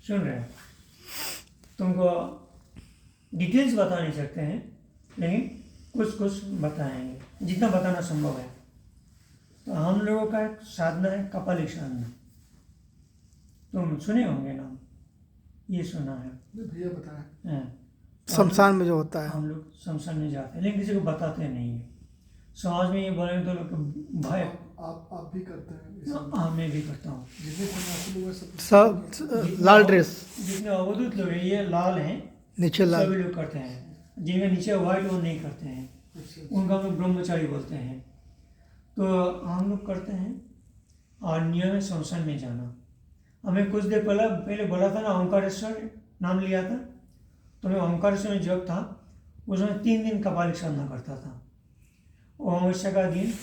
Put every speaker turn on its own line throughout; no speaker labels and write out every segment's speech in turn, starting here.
सुन रहे हैं। तुमको डिटेल्स बता नहीं सकते हैं, लेकिन कुछ कुछ बताएंगे जितना बताना संभव है। तो हम लोगों का एक साधना है कपालिक साधना। तुम सुने होंगे नाम, ये सुना है?
भैया बताया।
हाँ।
शमशान में जो होता है,
हम लोग शमशान में जाते हैं, लेकिन किसी को बताते नहीं है। समाज में ये बोलेंगे तो लोग भय।
आप भी करते हैं?
हाँ, मैं भी करता हूँ।
जितने सन्यासी लोग हैं
सब लाल ड्रेस,
जितने अवधूत लोग हैं ये लाल हैं,
नीचे लाल।
सभी लोग करते हैं। जिनके नीचे व्हाइट वो नहीं करते हैं, उनका हम लोग ब्रह्मचारी बोलते हैं। तो हम लोग करते हैं। और नियम है शमशान में जाना। हमें कुछ देर पहले बोला था ना, ओंकारेश्वर नाम लिया था। तो मैं ओंकारेश्वर में जब था उसमें 3 दिन कपालिक साधना करता था। अमावस्या का दिन,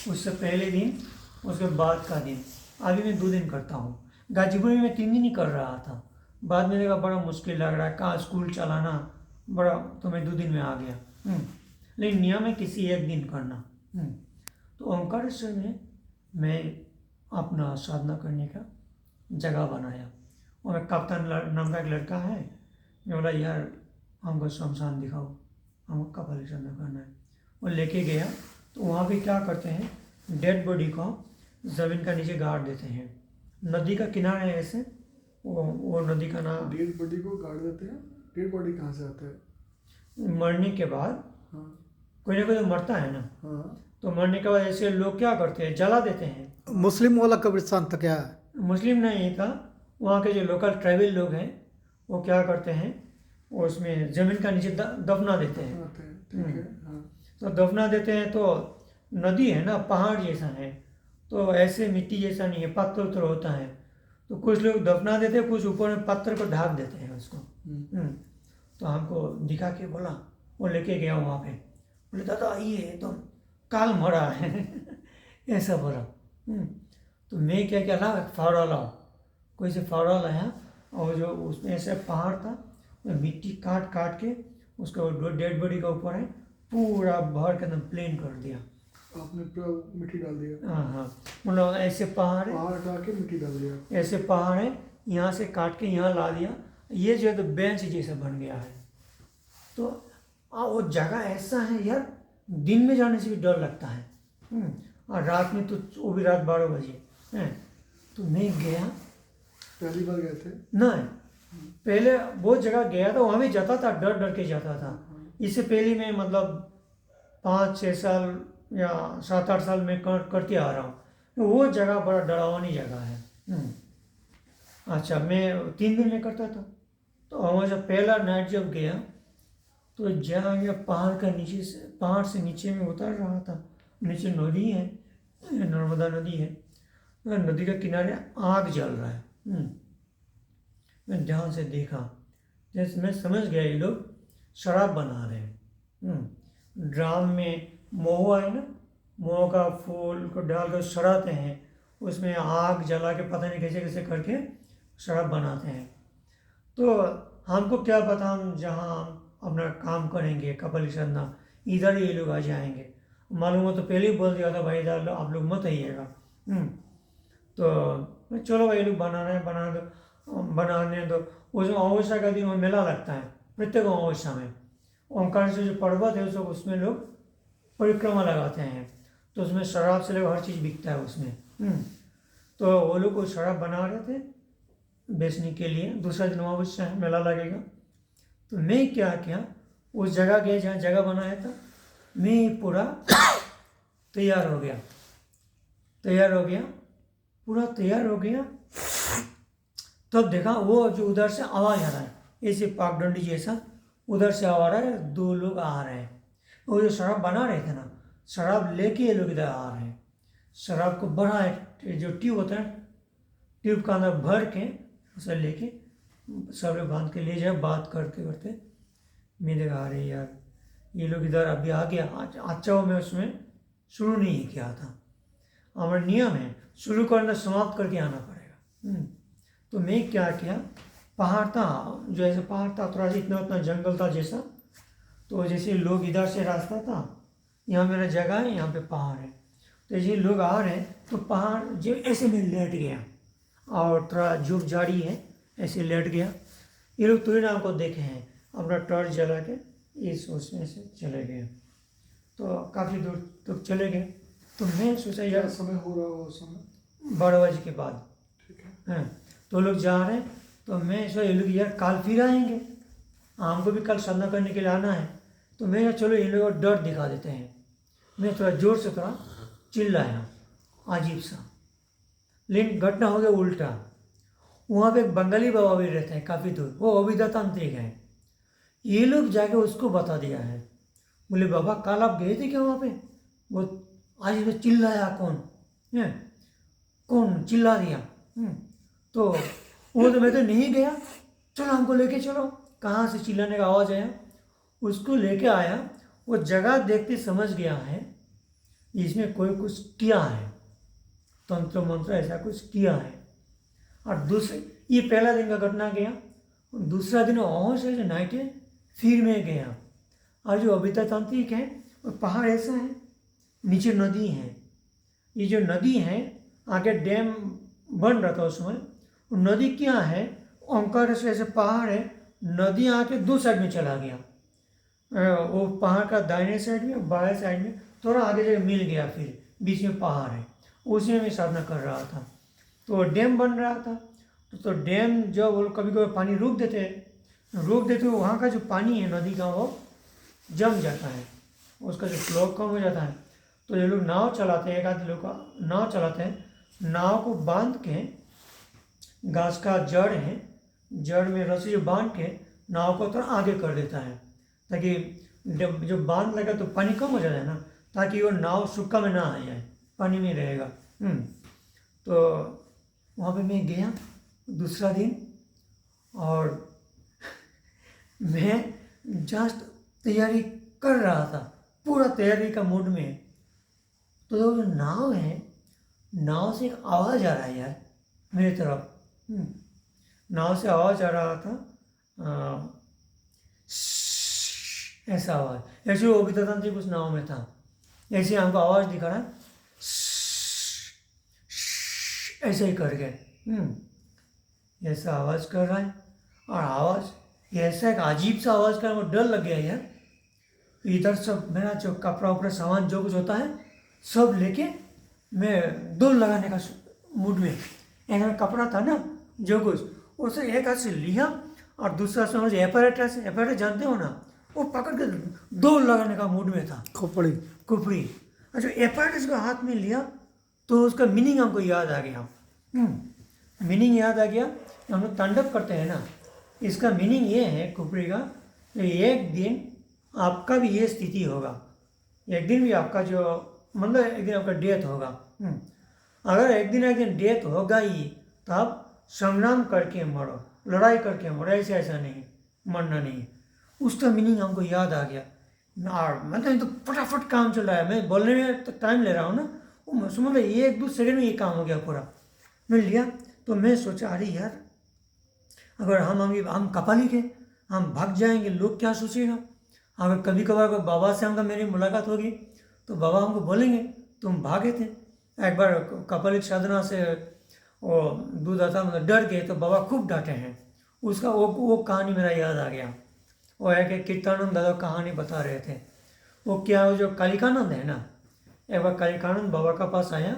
उससे पहले दिन, उसके बाद का दिन। अभी मैं 2 दिन करता हूँ। गाजीपुर में मैं 3 दिन ही कर रहा था। बाद में देखा बड़ा मुश्किल लग रहा है, कहाँ स्कूल चलाना बड़ा, तो मैं 2 दिन में आ गया। लेकिन नियम है किसी एक दिन करना। तो ओंकारेश्वर में मैं अपना साधना करने का जगह बनाया। और मैं कप्तान नाम का एक लड़का है, मैं बोला यार हमको शमशान दिखाओ, हमको कपालिक साधना करना है। वो लेके गया। तो वहाँ पे क्या करते हैं, डेड बॉडी को ज़मीन का नीचे गाड़ देते हैं। नदी का किनारा है ऐसे, वो नदी का नाम।
डेड बॉडी को गाड़ देते हैं? डेड बॉडी कहाँ से आता है?
मरने के बाद
हाँ
कोई ना कोई तो मरता है ना,
हाँ।
तो मरने के बाद ऐसे लोग क्या करते हैं, जला देते हैं।
मुस्लिम वाला कब्रिस्तान था क्या?
मुस्लिम नहीं था, वहाँ के जो लोकल ट्राइबल लोग हैं वो क्या करते हैं, वो उसमें ज़मीन का नीचे दफना देते हैं।
आते हैं, ठीक है। हाँ
तो दफना देते हैं। तो नदी है ना, पहाड़ जैसा है, तो ऐसे मिट्टी जैसा नहीं है, पत्थर उत्थर होता है। तो कुछ लोग दफना देते हैं, कुछ ऊपर में पत्थर को ढाक देते हैं उसको। तो हमको दिखा के बोला, वो लेके गया वहाँ पे, बोले दादा ये तो काल मरा है ऐसा बोला। तो मैं क्या क्या ला, फावड़ा लाओ, कोई से फावड़ा लाया, और जो उसमें ऐसे पहाड़ था, मिट्टी काट काट के उसको डेड बॉडी का ऊपर है पूरा भर के एकदम प्लेन कर दिया।
आपने पूरा मिट्टी डाल दिया?
हाँ, मतलब ऐसे पहाड़ है,
पहाड़ हटा के मिट्टी डाल दिया?
ऐसे पहाड़ है, यहाँ से काट के यहाँ ला दिया। ये जो है तो बेंच जैसा बन गया है। तो वो जगह ऐसा है यार, दिन में जाने से भी डर लगता है। और रात में तो वो भी रात 12 बजे है। तो मैं गया।
पहली बार गए थे?
नहीं, पहले बहुत जगह गया था, वहाँ भी जाता था, डर डर के जाता था। इससे पहले मैं मतलब 5-6 साल या 7-8 साल में करते आ रहा हूँ। तो वो जगह बड़ा डरावनी जगह है। अच्छा, मैं 3 दिन में करता था। तो वहाँ जब पहला नाइट जब गया, तो जहाँ गया पहाड़ का नीचे से, पहाड़ से नीचे में उतर रहा था। नीचे नदी है, नर्मदा नदी है। नदी के किनारे आग जल रहा है। मैं ध्यान से देखा, जैसे मैं समझ गया ये लोग शराब बना रहे हैं। ड्राम में महुआ है ना, महुआ का फूल को डाल कर सड़ाते हैं, उसमें आग जला के पता नहीं कैसे कैसे करके शराब बनाते हैं। तो हमको क्या पता, हम जहाँ अपना काम करेंगे कपालिक साधना, इधर ये लोग आ जाएंगे। मालूम हो तो पहले ही बोल दिया था भाई इधर आप लोग मत आइएगा। तो चलो भाई लोग बनाने दो। उसमें अमावस्या का दिन वो मेला लगता है, प्रत्येक अमावस्या में ओंकार से जो पर्वत है उसमें लोग परिक्रमा लगाते हैं। तो उसमें शराब से लेकर हर चीज़ बिकता है उसमें। तो वो लोग को शराब बना रहे थे बेचने के लिए। दूसरा दिन अमावस्या है, मेला लगेगा। तो मैं क्या किया, उस जगह गया जहाँ जगह बनाया था, मैं पूरा तैयार हो गया, पूरा तैयार हो गया। तब देखा वो जो उधर से आवाज़ आ रहा है, ऐसे पागडंडी जैसा उधर से आवाज़ आ रहा है, 2 लोग आ रहे हैं। वो जो शराब बना रहे थे ना, शराब लेके ये लोग इधर आ रहे हैं। शराब को बड़ा है, जो ट्यूब होता है, ट्यूब का अंदर भर के उसे लेके सब लोग बांध के ले जाए। बात करते करते मैं देखा, अरे यार ये लोग इधर अभी आ गया। अच्छा हो मैं उसमें शुरू नहीं किया था। हमारा नियम है शुरू करना समाप्त करके आना पड़ेगा। तो मैं क्या किया, पहाड़ था, जो ऐसे पहाड़ था थोड़ा सा इतना उतना जंगल था जैसा। तो जैसे लोग इधर से रास्ता था, यहाँ मेरा जगह है, यहाँ पे पहाड़ है। तो जैसे लोग आ रहे हैं तो पहाड़ जो ऐसे में लेट गया, और थोड़ा झूप झाड़ी है, ऐसे लेट गया। ये लोग तुरीनाम को देखे हैं, अपना टॉर्च जला के इस उसमें से चले गए। तो काफ़ी दूर तक चले गए। तो मैं सोचा
क्या
यार
समय हो रहा हो उस समय?
12 बजे के बाद
ठीक है।
हैं, तो लोग जा रहे हैं। तो मैं सोचा ये लोग यार कल फिर आएंगे, हमको भी कल साधना करने के लिए आना है। तो मैं कहा चलो इन लोगों को डर दिखा देते हैं। मैं थोड़ा जोर से थोड़ा चिल्लाया, अजीब सा। लेकिन घटना हो गया उल्टा। वहाँ पे एक बंगाली बाबा भी रहते हैं काफ़ी दूर, वो अविदा तांत्रिक हैं। ये लोग जाके उसको बता दिया है। बोले बाबा कल आप गए थे क्या वहाँ पे? वो आज में चिल्लाया कौन है, कौन चिल्ला दिया? तो वो तो मैं तो नहीं गया, चलो हमको लेके चलो। कहाँ से चिल्लाने का आवाज़ आया, उसको लेके आया। वो जगह देखते समझ गया है इसमें कोई कुछ किया है, तंत्र मंत्र ऐसा कुछ किया है। और दूसरे, ये पहला दिन का घटना गया। दूसरा दिन और से जो नाइट है फिर मैं गया। और जो अविता तांत्रिक है, वो पहाड़ ऐसा है, नीचे नदी है। ये जो नदी है, आगे डैम बन रहा था उसमें। वो नदी क्या है, ओंकार से ऐसे पहाड़ है, नदी आके दो साइड में चला गया। वो पहाड़ का दाहिने साइड में, बाएं साइड में थोड़ा आगे जगह मिल गया, फिर बीच में पहाड़ है। उसी में मैं साधना कर रहा था। तो डैम बन रहा था। तो डैम जब वो कभी कभी पानी रोक देते वहाँ का जो पानी है नदी का वो जम जाता है, उसका जो फ्लो कम हो जाता है। तो ये लोग नाव चलाते हैं, एक आध लोग का नाव चलाते हैं। नाव को बांध के, घास का जड़ है, जड़ में रस्सी बांध के नाव को थोड़ा आगे कर देता है, ताकि जो बांध लगा तो पानी कम हो जाता है ना, ताकि वो नाव सूखा में ना आ जाए, पानी में रहेगा। तो वहाँ पे मैं गया दूसरा दिन, और मैं जस्ट तैयारी कर रहा था, पूरा तैयारी का मूड में। तो जो नाव है, नाव से एक आवाज़ आ रहा है यार मेरी तरफ। नाव से आवाज़ आ रहा था, ऐसा आवाज़। ऐसे वो भी था कुछ नाव में था, ऐसे हमको आवाज़ दिखा रहा है, ऐसे ही कर गए। ऐसा आवाज़ कर रहा है, और आवाज़ ऐसा एक अजीब सा आवाज़ कर, वो डर लग गया यार। इधर सब मेरा जो कपड़ा उपड़ा सामान जो कुछ होता है सब लेके मैं दौड़ लगाने का मूड में। एक कपड़ा था ना जो कुछ, उसे एक हाथ से लिया और दूसरा से मुझे एपरेटस जानते हो ना, वो पकड़ के दौड़ लगाने का मूड में था। कुपड़ी और जो एपरेटस को हाथ में लिया तो उसका मीनिंग हमको याद आ गया। मीनिंग याद आ गया। हम लोग तांडव करते हैं ना, इसका मीनिंग ये है कुपड़ी का, कि एक दिन आपका भी ये स्थिति होगा, एक दिन भी आपका जो मतलब एक दिन आपका डेथ होगा। अगर एक दिन डेथ होगा ही, तब संग्राम करके मरो, लड़ाई करके मरो, ऐसा नहीं, मरना नहीं। उसका मीनिंग हमको याद आ गया। और मतलब तो फटाफट काम चल रहा है, मैं बोलने में तो टाइम ले रहा हूँ ना, वो मतलब 1-2 सेकंड में ये काम हो गया पूरा। मैं लिया तो मैं सोचा अरे यार, अगर हम कपाली के, हम भाग जाएंगे, लोग क्या सोचेगा। अगर कभी कभार कोई बाबा से हमका मेरी मुलाकात होगी तो बाबा हमको बोलेंगे तुम भागे थे। एक बार कपालिक साधना से वो दूध आता मतलब डर गए तो बाबा खूब डांटे हैं। उसका वो कहानी मेरा याद आ गया। वो है कि कीर्तनानंद दादा कहानी बता रहे थे। वो क्या, वो जो कालिकानंद है ना, एक बार कालिकानंद बाबा का पास आया,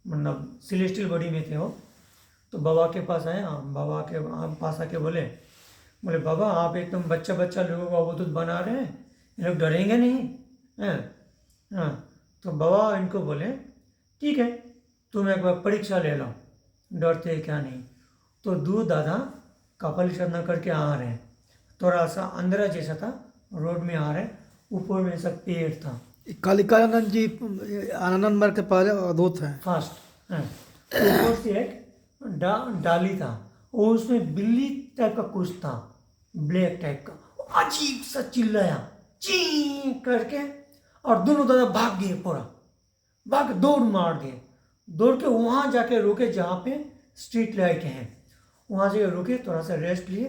मतलब सेलेस्टियल बॉडी में थे वो। तो बाबा के पास आया, बाबा के पास आके बोले बाबा आप एकदम बच्चा लोगों को अवधूत बना रहे हैं, ये लोग डरेंगे नहीं हैं? हाँ। तो बाबा इनको बोले ठीक है तुम एक बार परीक्षा ले लो, डरते क्या नहीं। तो दूध दादा कपाल साधना करके आ रहे हैं, थोड़ा सा अंधेरा जैसा था, रोड में आ रहे, ऊपर में सब पेड़ था।
कालिकानंद जी आनंद मार्ग के पहले अवधूत हैं।
फास्ट ऊपर से एक डाली था, और उसमें बिल्ली टाइप का कुछ था, ब्लैक टाइप का, अजीब सा चिल्लाया ची करके, और दोनों दादा भाग गए, पूरा भाग दौड़ मार दिए। दौड़ के वहाँ जाके रुके जहाँ पे स्ट्रीट लाइट है, वहाँ से रुके, थोड़ा सा रेस्ट लिए।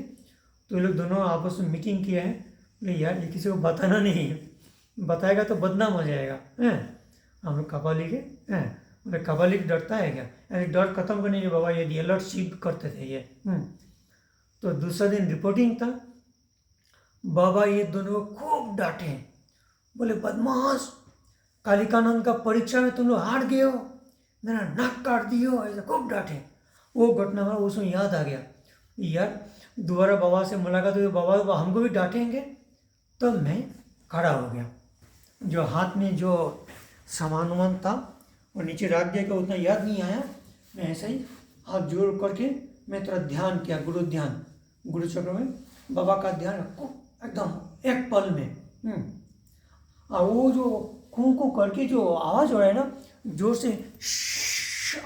तो ये लोग दोनों आपस में मीटिंग किए हैं, बोले यार ये किसी को बताना नहीं है, बताएगा तो बदनाम हो जाएगा। हैं हम लोग कपाली के हैं, बोले कपाली डरता है क्या? अरे डर खत्म करने के बाबा ये अलर्ट शीट करते थे ये। तो दूसरा दिन रिपोर्टिंग था। बाबा ये दोनों को खूब डांटे, बोले बदमाश, कालिकानंद का परीक्षा में तुम लोग हार गए हो, मेरा नाक काट दियो, ऐसा खूब डांटे। वो घटना हमारा उसमें याद आ गया, यार दोबारा बाबा से मुलाकात हुई, बाबा हमको भी डांटेंगे। तो मैं खड़ा हो गया, जो हाथ में जो सामान वामान था वो नीचे रख दिया, कि उतना याद नहीं आया। मैं ऐसे ही हाथ जोड़ करके मैं थोड़ा ध्यान किया, गुरु ध्यान, गुरु चक्र में बाबा का ध्यान रखो एकदम एक पल में। और वो जो कूं कूं करके जो आवाज़ हो रहा है ना, जोर से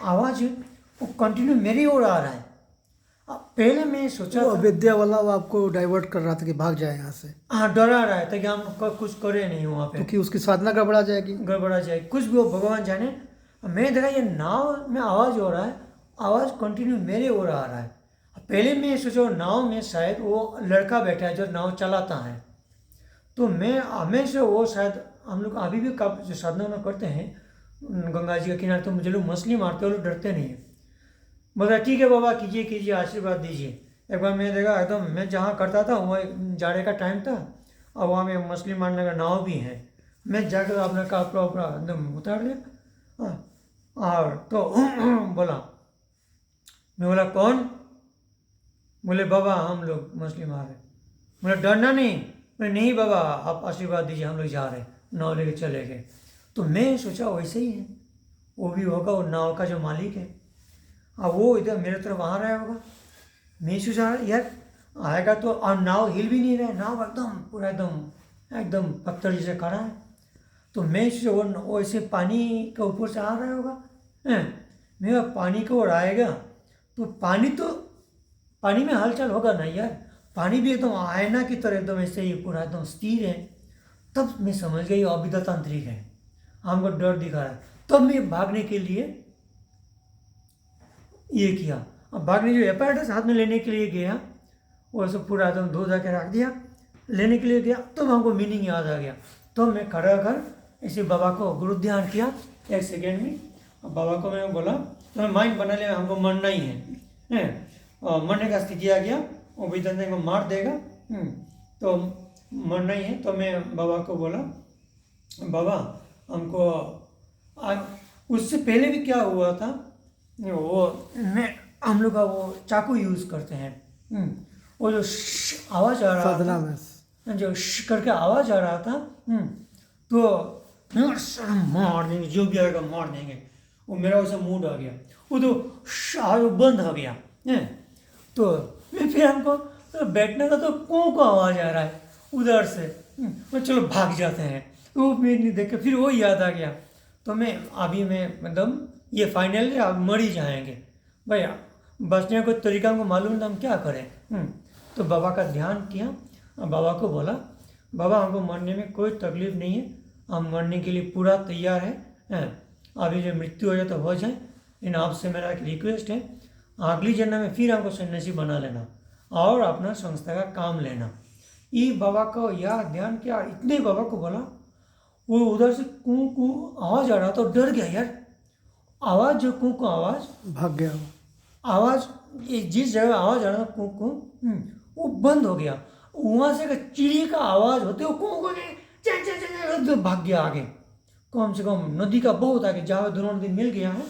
आवाज़, वो कंटिन्यू मेरी ओर आ रहा है। पहले मैं सोचा
वो
था,
अविद्या वाला वो आपको डाइवर्ट कर रहा था कि भाग जाए यहाँ से,
हाँ डरा रहा है ताकि हम कुछ करे नहीं वहाँ पे,
क्योंकि उसकी साधना गड़बड़ा जाएगी।
गड़बड़ा जाए कुछ भी हो, भगवान जाने। मैं देखा ये नाव में आवाज़ हो रहा है, आवाज़ कंटिन्यू मेरे ओर आ रहा है। पहले मैं सोचा नाव में शायद वो लड़का बैठा है जो नाव चलाता है, तो मैं हमेशा वो शायद हम लोग अभी भी जो साधना वाधना करते हैं गंगा जी के किनारे, तो मुझे लोग मछली मारते हैं, वो लोग डरते नहीं है। बोला ठीक है बाबा, कीजिए कीजिए, आशीर्वाद दीजिए। एक बार मैं देखा एकदम, मैं जहाँ करता था वहाँ जाड़े का टाइम था और वहाँ में मछली मारने का नाव भी है। मैं जाकर अपना कपड़ा उपड़ा एकदम उतार लिया, और तो बोला, मैं बोला कौन? बोले बाबा हम लोग मछली मार रहे। बोला डरना नहीं? बोले नहीं बाबा आप आशीर्वाद दीजिए, हम लोग जा रहे, नाव लेके चले गए। तो मैं सोचा वैसे ही है, वो भी होगा, वो नाव का जो मालिक है, अब वो इधर मेरे तरफ आ रहा होगा। मैं सोचा यार आएगा तो, और नाव हिल भी नहीं रहा है, नाव एकदम पूरा एकदम पत्थर जैसे खड़ा है। तो मैं सोचा वो ऐसे पानी के ऊपर से आ रहा होगा, मेरा पानी की ओर आएगा तो पानी में हलचल होगा ना यार, पानी भी एकदम आयना की तरह एकदम ऐसे ही पूरा एकदम स्थिर है। तब मैं समझ गई अविद्या तांत्रिक है, हमको डर दिखा रहा है। तब मैं भागने के लिए ये किया, अब भागने जो एपैरेटस हाथ में लेने के लिए गया, वो सब पूरा एकदम धो धा के रख दिया, लेने के लिए गया, तो हमको मीनिंग याद आ गया। तो मैं खड़ा कर ऐसे बाबा को गुरु ध्यान किया 1 सेकेंड में। अब बाबा को मैं बोला, तो मैं माइंड बना लिया हमको मरना ही है, और मरने का स्थिति आ गया, वो विदंते को मार देगा, तो मरना ही है। तो मैं बाबा को बोला, बाबा हमको उससे पहले भी क्या हुआ था, वो हम लोग का वो चाकू यूज़ करते हैं, वो जो आवाज़ आ रहा
साधना
था,
में
जो करके आवाज़ आ रहा था, तो मार देंगे, जो भी आएगा मार देंगे, वो मेरा वैसा मूड आ गया, वो तो आवाज़ बंद हो गया। तो फिर हमको तो बैठने का तो कूँ को आवाज़ आ रहा है उधर से, तो चलो भाग जाते हैं। वो मेरे देख के फिर वो याद आ गया। तो मैं एकदम ये फाइनल है, अब मर ही जाएंगे भैया, बचने को तरीका हमको मालूम था, हम क्या करें। तो बाबा का ध्यान किया, बाबा को बोला, बाबा हमको मरने में कोई तकलीफ नहीं है, हम मरने के लिए पूरा तैयार है, अभी जो मृत्यु हो जाए तो हो जाए, लेकिन आपसे मेरा एक रिक्वेस्ट है, अगली जन्म में फिर हमको सन्यासी बना लेना और अपना संस्था का काम लेना। ये बाबा को यार ध्यान किया, इतने बाबा को बोला, वो उधर से कूँ कूँ आवाज़ आ रहा था, डर गया यार, आवाज़ जो कूँ कूँ आवाज़
भाग गया।
आवाज़, जिस जगह आवाज़ आ रहा था कूँ कूँ, वो बंद हो गया। वहाँ से चिड़ी का आवाज़ होते वो कूँ कूँ तो भाग गया आगे, कम से कम नदी का बहुत आगे, जहाँ दोनों नदी मिल गया है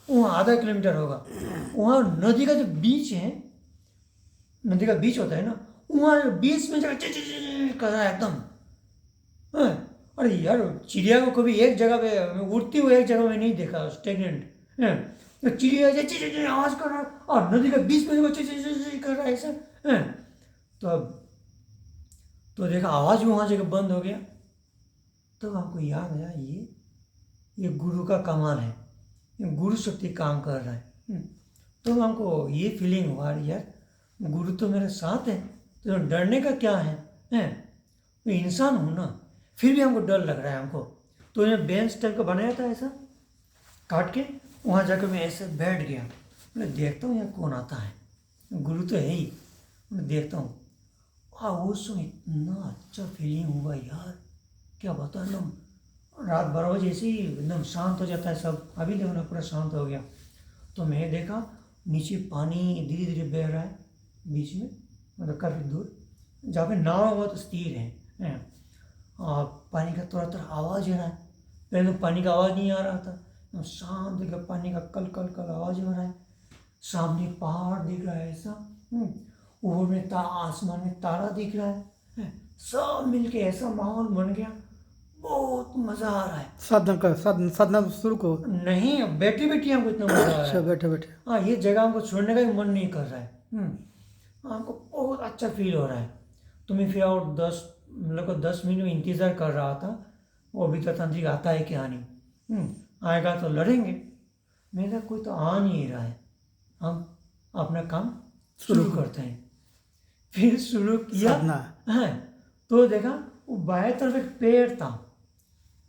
वहाँ आधा किलोमीटर होगा। वहाँ नदी का जो बीच है, नदी का बीच होता है ना, वहाँ बीच में जगह कर रहा है एकदम। अरे यार चिड़िया को कभी एक जगह पे उड़ती हुई एक जगह में नहीं देखा, स्टेगनेंट, तो चिड़िया आवाज़ कर रहा है और नदी के बीच में कर रहा है ऐसा। तो देखा आवाज़ भी वहाँ जगह बंद हो गया। तो हमको याद आया ये गुरु का कमाल है, गुरु शक्ति काम कर रहा है। तो हमको ये फीलिंग हुआ यार गुरु तो मेरे साथ है, तो डरने का क्या है, मैं इंसान हूँ ना, फिर भी हमको डर लग रहा है हमको। तो ये बेंच टाइप का बनाया था ऐसा काट के, वहाँ जाकर मैं ऐसे बैठ गया, मैं देखता हूँ यहाँ कौन आता है, गुरु तो है ही, मैं देखता हूँ। उस समय इतना अच्छा फीलिंग हुआ यार, क्या बता, एकदम रात 12 बजे ऐसे ही एकदम शांत हो जाता है सब, अभी देखो ना पूरा शांत हो गया। तो मैं देखा नीचे पानी धीरे धीरे बह रहा है बीच में, मतलब काफ़ी दूर, जहाँ पे नाव बहुत स्थिर है। और पानी का थोड़ा थोड़ा आवाज़ आ रहा है। पहले तो पानी का आवाज़ नहीं आ रहा था, शांत दिख रहा, पानी का कल कल कल आवाज़ हो रहा है। सामने पहाड़ दिख रहा है ऐसा, ऊपर में आसमान में तारा दिख रहा है। सब मिलके ऐसा माहौल बन गया, बहुत मज़ा आ रहा है।
साधना शुरू को।
नहीं, बैठे बैठे हमको इतना मज़ा आ रहा
अच्छा,
है।
बैठे बैठे।
हाँ, ये जगह हमको छोड़ने का भी मन नहीं कर रहा है। हमको बहुत अच्छा फील हो रहा है। तो मैं फिर और 10 मिनट में इंतज़ार कर रहा था, वो अभी तक तांत्रिक आता है क्या नहीं। आएगा तो लड़ेंगे। मेरा कोई तो आ नहीं रहा है, हम अपना काम शुरू करते हैं। फिर शुरू किया, हाँ, तो देखा वो बाएं तरफ एक पेड़ था।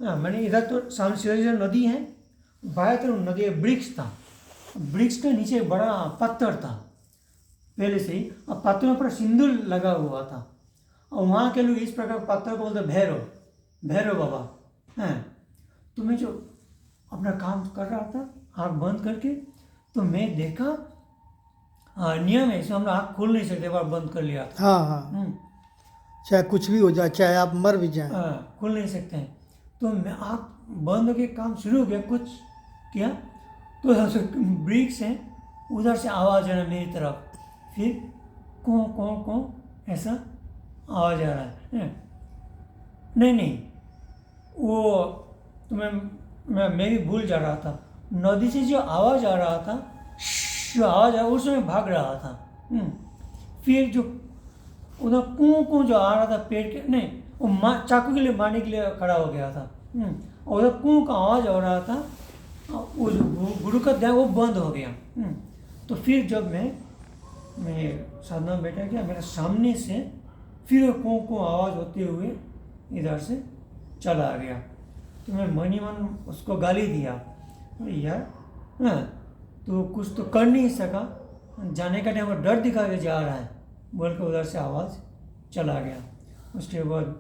हाँ, मैंने इधर तो सामने सीधा नदी है, बाएं तरफ नदी वृक्ष था। वृक्ष के नीचे एक बड़ा पत्थर था पहले से ही, और पत्थर में पूरा सिंदूर लगा हुआ था। और वहाँ के लोग इस प्रकार पत्थर को बोलते भैरव बाबा हैं। तो मैं जो अपना काम कर रहा था आँख बंद करके, तो मैं देखा नियम है, इसमें हम आँख खोल नहीं सकते, बार बंद कर लिया था।
हाँ, चाहे कुछ भी हो जाए, चाहे आप मर भी जाए।
खोल नहीं सकते हैं। तो मैं आँख बंद होकर काम शुरू हो गया, कुछ किया तो वृक्ष है उधर से आवाज़ आ रहा है मेरी तरफ। फिर को ऐसा आवाज़ आ रहा है। नहीं, वो तो मैं भी भूल जा रहा था। नदी से जो आवाज़ आ रहा था, जो आवाज़ आ उसमें भाग रहा था। फिर जो उधर को जो आ रहा था पेड़ के, नहीं, वो चाकू के लिए मारने के लिए खड़ा हो गया था। और उधर का आवाज़ हो रहा था, वो जो गुरु का ध्यान वो बंद हो गया। तो फिर जब मैं साधना में बैठा गया, मेरे सामने से फिर को आवाज़ होते हुए इधर से चला गया। तो मैं मन ही मन उसको गाली दिया, अरे यार, तो कुछ तो कर नहीं सका, जाने का टाइम डर दिखा के जा रहा है बोल के उधर से आवाज़ चला गया। उसके बाद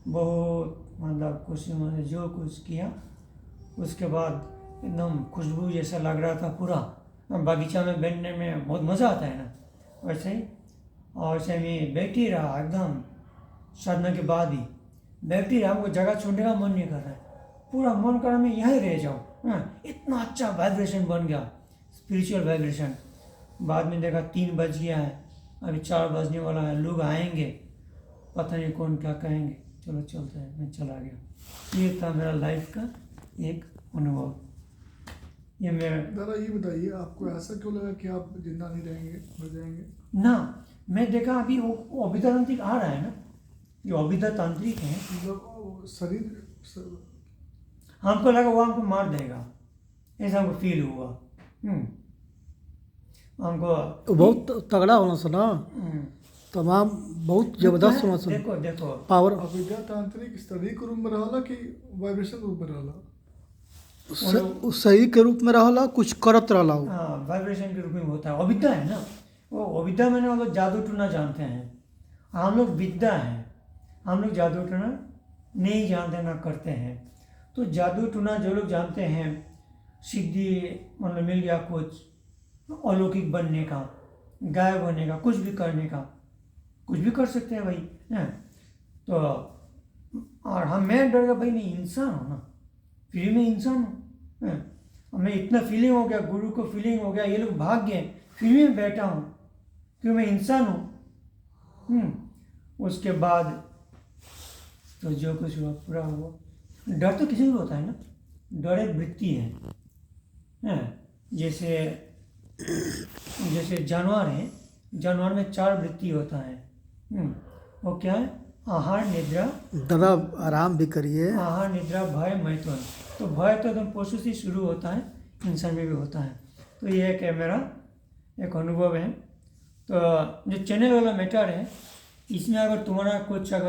बहुत मतलब खुशी मैंने जो कुछ किया, उसके बाद एकदम खुशबू जैसा लग रहा था पूरा। बगीचा में बैठने में बहुत मज़ा आता है ना, वैसे ही। और वैसे मैं बैठ ही रहा एकदम, साधना के बाद ही बैठ ही रहा, हमको जगह छोड़ने का मन नहीं कर रहा है। पूरा मन कर रहा मैं यहीं रह जाऊँ। इतना अच्छा वाइब्रेशन बन गया, स्पिरिचुअल वाइब्रेशन। बाद में देखा 3 बज गया है, अभी 4 बजने वाला है, लोग आएंगे, पता नहीं कौन क्या कहेंगे। चलो चलते हैं, मैं चला गया। ये था मेरा लाइफ का एक अनुभव। ये मेरा
दादा ये बताइए, आपको ऐसा क्यों लगा कि आप जिंदा नहीं रहेंगे, मर जाएंगे?
ना, मैं देखा अभी वो अभिदा तांत्रिक आ रहा है ना, जो अभिदा तांत्रिक है,
मतलब शरीर
हमको लगा वो हमको मार देगा, ऐसा हमको फील हुआ। हमको
बहुत तगड़ा होना सुना, तमाम बहुत जबरदस्त होना सुना।
देखो
पावर
अविद्या तांत्रिक शारीरिक रूप में रहला कि वाइब्रेशन रूप में रहला?
उस शरीर के रूप में रहला, कुछ करत रहला।
हाँ, वाइब्रेशन के रूप में होता है। अविद्या है ना, वो अविद्या मैंने हम लोग जादू टूना जानते हैं, हम लोग विद्या हैं, हम लोग जादू टूना नहीं जानते ना करते हैं। तो जादू टूना जो लोग जानते हैं, सिद्धि मतलब मिल गया कुछ अलौकिक बनने का, गायब होने का, कुछ भी करने का, कुछ भी कर सकते हैं भाई, हैं। तो और मैं डर गया भाई, मैं इंसान हूँ ना, फिर मैं इंसान हूँ। मैं इतना फीलिंग हो गया, गुरु को फीलिंग हो गया, ये लोग भाग गए, फिर भी मैं बैठा हूँ क्योंकि मैं इंसान हूँ। उसके बाद तो जो कुछ हुआ पूरा हुआ। डर तो किसी को होता है ना, डर एक वृत्ति है। जैसे जानवर है, जानवर में 4 वृत्ति होता है। वो क्या है? आहार, निद्रा,
दादा आराम भी करिए।
आहार, निद्रा, भय, मैथुन। तो भय तो एकदम पशु से शुरू होता है, इंसान में भी होता है। तो ये एक मेरा एक अनुभव है। तो जो चैनल वाला मैटर है, इसमें अगर तुम्हारा कुछ अगर